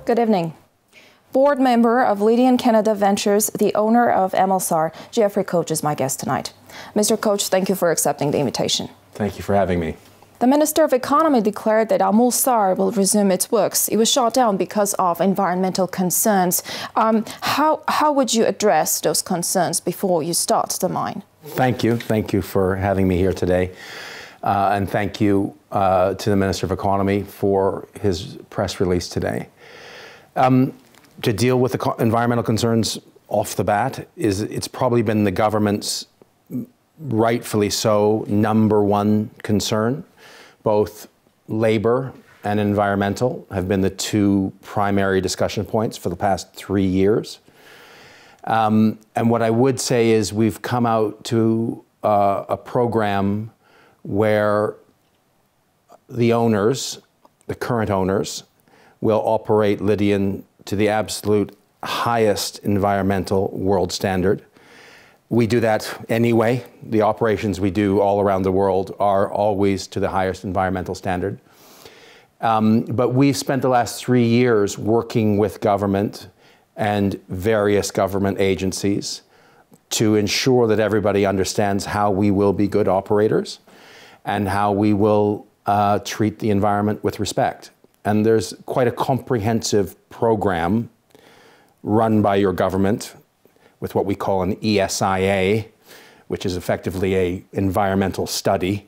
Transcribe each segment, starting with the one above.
Good evening. Board member of Lothian Canada Ventures, the owner of MLSAR, Ջեֆֆրի Քոուչի is my guest tonight. Mr. Coach, thank you for accepting the invitation. Thank you for having me. The Minister of Economy declared that MLSAR will resume its works. It was shut down because of environmental concerns. How would you address those concerns before you start the mine? Thank you. Thank you for having me here today. And thank you to the Minister of Economy for his press release today. To deal with the environmental concerns off the bat, it's probably been the government's, rightfully so, #1 concern. Both labor and environmental have been the two primary discussion points for the past 3 years. And what I would say is we've come out to a program where the owners, the current owners, will operate Lothian to the absolute highest environmental world standard. We do that anyway. The operations we do all around the world are always to the highest environmental standard. But we've spent the last 3 years working with government and various government agencies to ensure that everybody understands how we will be good operators and how we will treat the environment with respect. And there's quite a comprehensive program run by your government with what we call an ESIA, which is effectively an environmental study,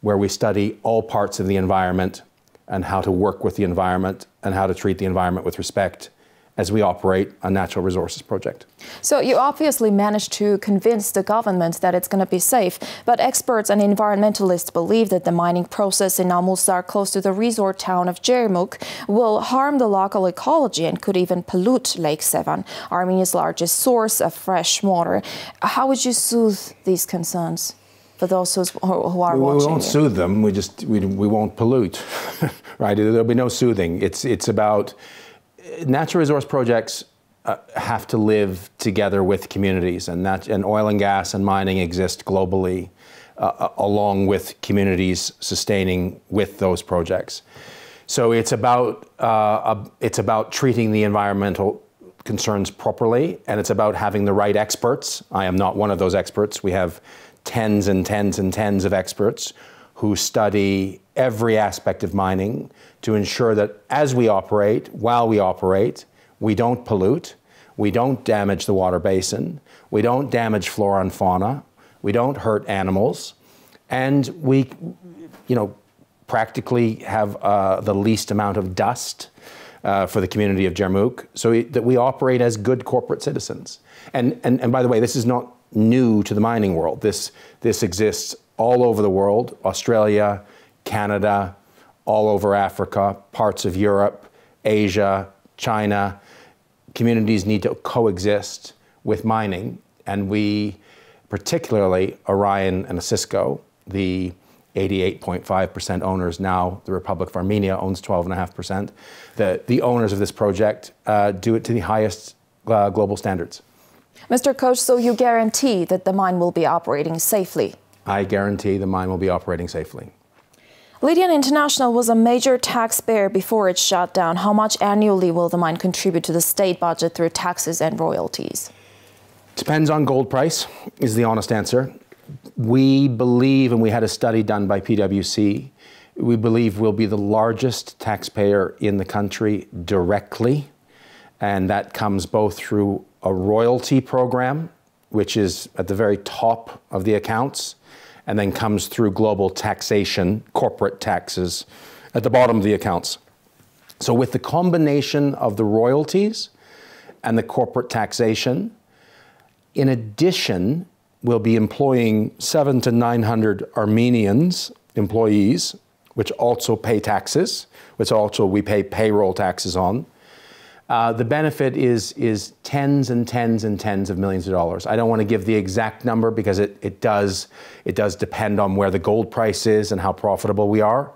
where we study all parts of the environment and how to work with the environment and how to treat the environment with respect as we operate a natural resources project. So you obviously managed to convince the government that it's going to be safe, but experts and environmentalists believe that the mining process in MLSAR close to the resort town of Ջերմուկ will harm the local ecology and could even pollute Lake Sevan, Armenia's largest source of fresh water. How would you soothe these concerns for those who are watching? We won't soothe them, we won't pollute, right? There'll be no soothing. It's about natural resource projects have to live together with communities, and oil and gas and mining exist globally along with communities sustaining with those projects. So it's about treating the environmental concerns properly, and it's about having the right experts. I am not one of those experts. We have tens and tens and tens of experts who study every aspect of mining to ensure that as we operate, while we operate, we don't pollute, we don't damage the water basin, we don't damage flora and fauna, we don't hurt animals, and we, practically have the least amount of dust for the community of Ջերմուկ, so that we operate as good corporate citizens. And by the way, this is not new to the mining world. This exists all over the world, Australia, Canada, all over Africa, parts of Europe, Asia, China. Communities need to coexist with mining, and we, particularly Orion and Cisco, the 88.5% owners now, the Republic of Armenia owns 12.5%. The owners of this project do it to the highest global standards. Mr. Coach, so you guarantee that the mine will be operating safely? I guarantee the mine will be operating safely. Lothian International was a major taxpayer before it shut down. How much annually will the mine contribute to the state budget through taxes and royalties? Depends on gold price, is the honest answer. We believe, and we had a study done by PwC, we believe we'll be the largest taxpayer in the country directly, and that comes both through a royalty program, which is at the very top of the accounts, and then comes through global taxation, corporate taxes, at the bottom of the accounts. So with the combination of the royalties and the corporate taxation, in addition, we'll be employing 700 to 900 Armenians, employees, which also pay taxes, which also we pay payroll taxes on. The benefit is tens and tens and tens of millions of dollars. I don't want to give the exact number because it does depend on where the gold price is and how profitable we are.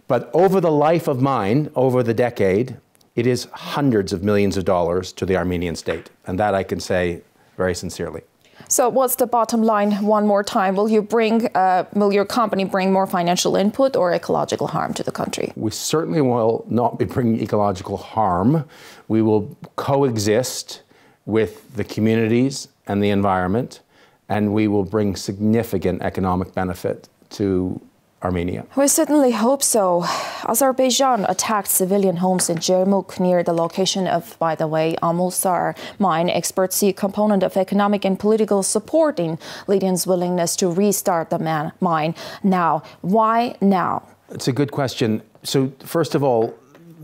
But over the life of mine, over the decade, it is hundreds of millions of dollars to the Armenian state. And that I can say very sincerely. So what's the bottom line one more time? Will your company bring more financial input or ecological harm to the country? We certainly will not be bringing ecological harm. We will coexist with the communities and the environment, and we will bring significant economic benefit to Armenia. We certainly hope so. Azerbaijan attacked civilian homes in Jermuk near the location of, by the way, Amulsar mine. Experts see a component of economic and political support in Lydion's willingness to restart the mine now. Why now? It's a good question. So first of all,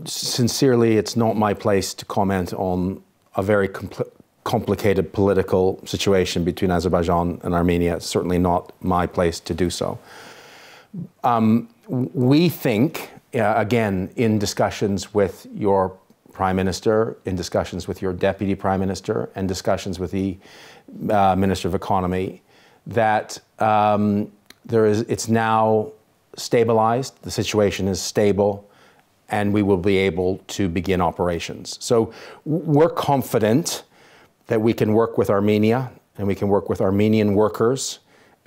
sincerely, it's not my place to comment on a very complicated political situation between Azerbaijan and Armenia. It's certainly not my place to do so. We think, again, in discussions with your Prime Minister, in discussions with your Deputy Prime Minister, and discussions with the Minister of Economy, that it's now stabilized, the situation is stable, and we will be able to begin operations. So we're confident that we can work with Armenia, and we can work with Armenian workers,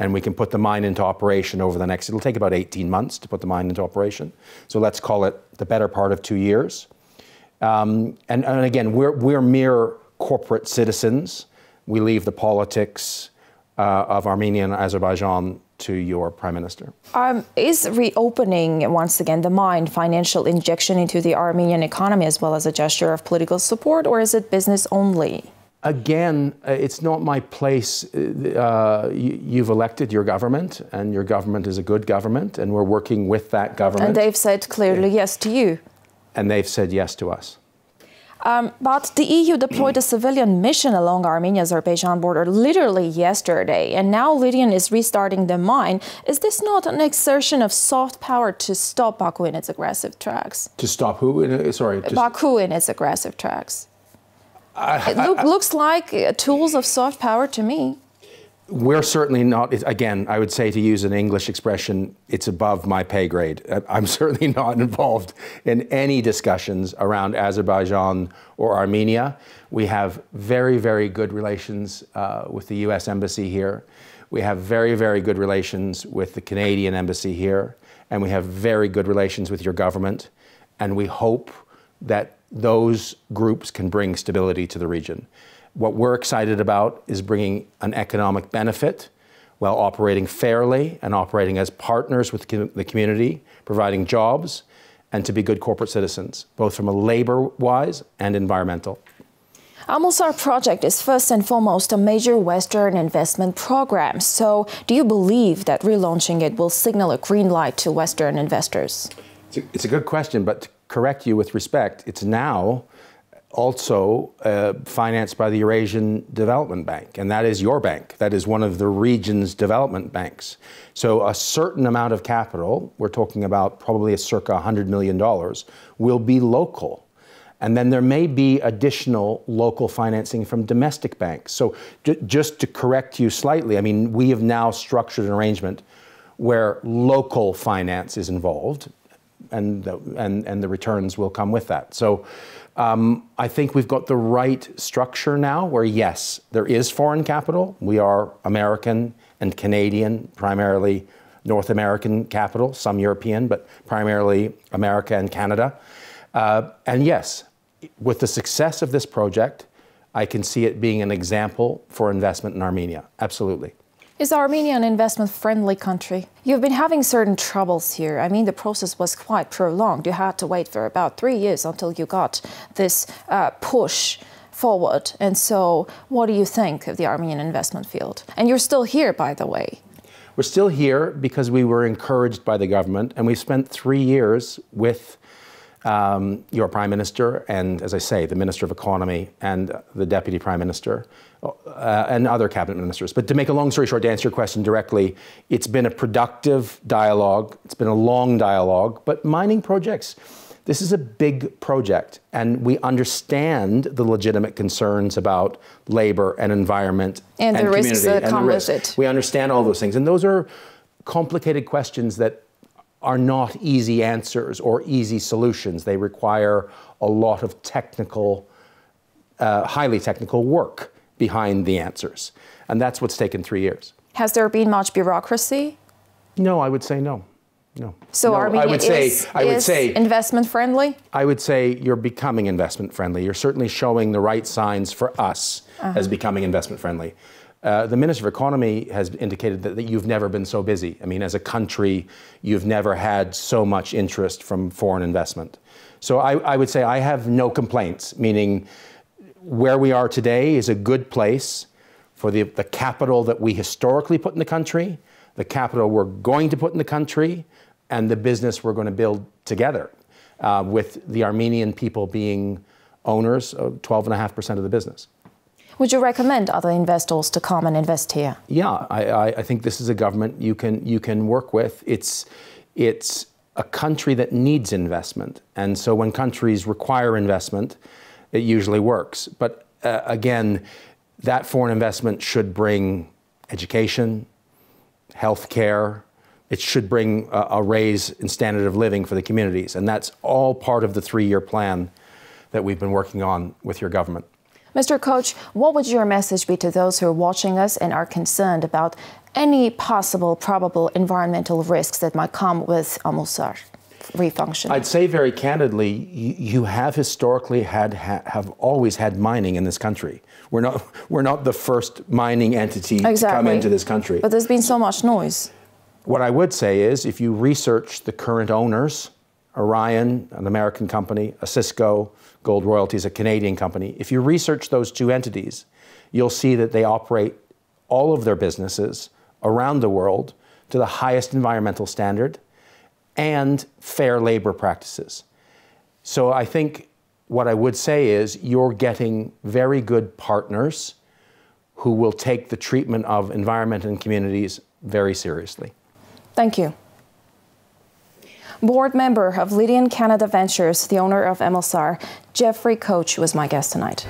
and we can put the mine into operation over the next, it'll take about 18 months to put the mine into operation. So let's call it the better part of 2 years. And again, we're mere corporate citizens. We leave the politics of Armenia and Azerbaijan to your Prime Minister. Is reopening, once again, the mine financial injection into the Armenian economy as well as a gesture of political support, or is it business only? Again, it's not my place. You've elected your government, and your government is a good government, and we're working with that government. And they've said clearly yes to you. And they've said yes to us. But the EU deployed a civilian mission along Armenia-Azerbaijan border literally yesterday, and now Lydien is restarting the mine. Is this not an exertion of soft power to stop Baku in its aggressive tracks? To stop who? Sorry. Baku in its aggressive tracks. It looks like tools of soft power to me. We're certainly not, again, I would say, to use an English expression, it's above my pay grade. I'm certainly not involved in any discussions around Azerbaijan or Armenia. We have very, very good relations with the US Embassy here. We have very, very good relations with the Canadian Embassy here. And we have very good relations with your government. And we hope that those groups can bring stability to the region. What we're excited about is bringing an economic benefit while operating fairly and operating as partners with the community, providing jobs, and to be good corporate citizens, both from a labor-wise and environmental. Amulsar project is first and foremost a major Western investment program. So do you believe that relaunching it will signal a green light to Western investors? It's a good question, but to correct you with respect, it's now also financed by the Eurasian Development Bank, and that is your bank. That is one of the region's development banks. So a certain amount of capital, we're talking about probably a circa $100 million, will be local. And then there may be additional local financing from domestic banks. So just to correct you slightly, I mean, we have now structured an arrangement where local finance is involved, and the returns will come with that. So I think we've got the right structure now where, yes, there is foreign capital. We are American and Canadian, primarily North American capital, some European, but primarily America and Canada. And yes, with the success of this project, I can see it being an example for investment in Armenia. Absolutely. Is Armenia an investment-friendly country? You've been having certain troubles here. I mean, the process was quite prolonged. You had to wait for about 3 years until you got this push forward. And so what do you think of the Armenian investment field? And you're still here, by the way. We're still here because we were encouraged by the government, and we've spent 3 years with your Prime Minister and, as I say, the Minister of Economy and the Deputy Prime Minister and other cabinet ministers. But to make a long story short, to answer your question directly, it's been a productive dialogue. It's been a long dialogue. But mining projects, this is a big project, and we understand the legitimate concerns about labor and environment and the risks that come with it. We understand all those things, and those are complicated questions that are not easy answers or easy solutions. They require a lot of technical, highly technical work behind the answers. And that's what's taken 3 years. Has there been much bureaucracy? No, I would say no. No. So no, Armenia is investment friendly? I would say you're becoming investment friendly. You're certainly showing the right signs for us as becoming investment friendly. The Minister of Economy has indicated that you've never been so busy. I mean, as a country, you've never had so much interest from foreign investment. So I would say I have no complaints, meaning where we are today is a good place for the capital that we historically put in the country, the capital we're going to put in the country, and the business we're going to build together, with the Armenian people being owners of 12.5% of the business. Would you recommend other investors to come and invest here? Yeah, I think this is a government you can work with. It's a country that needs investment, and so when countries require investment, it usually works. But again, that foreign investment should bring education, healthcare. It should bring a raise in standard of living for the communities, and that's all part of the 3-year plan that we've been working on with your government. Mr. Kouch, what would your message be to those who are watching us and are concerned about any possible, probable environmental risks that might come with Amulsar refunction? I'd say very candidly, you have historically have always had mining in this country. We're not the first mining entity to come into this country. But there's been so much noise. What I would say is, if you research the current owners, Orion, an American company, a Cisco, Gold Royalties, a Canadian company, if you research those two entities, you'll see that they operate all of their businesses around the world to the highest environmental standard and fair labor practices. So I think what I would say is you're getting very good partners who will take the treatment of environment and communities very seriously. Thank you. Board member of Lydhian Canada Ventures, the owner of Amulsar, Ջեֆֆրի Քոուչի was my guest tonight.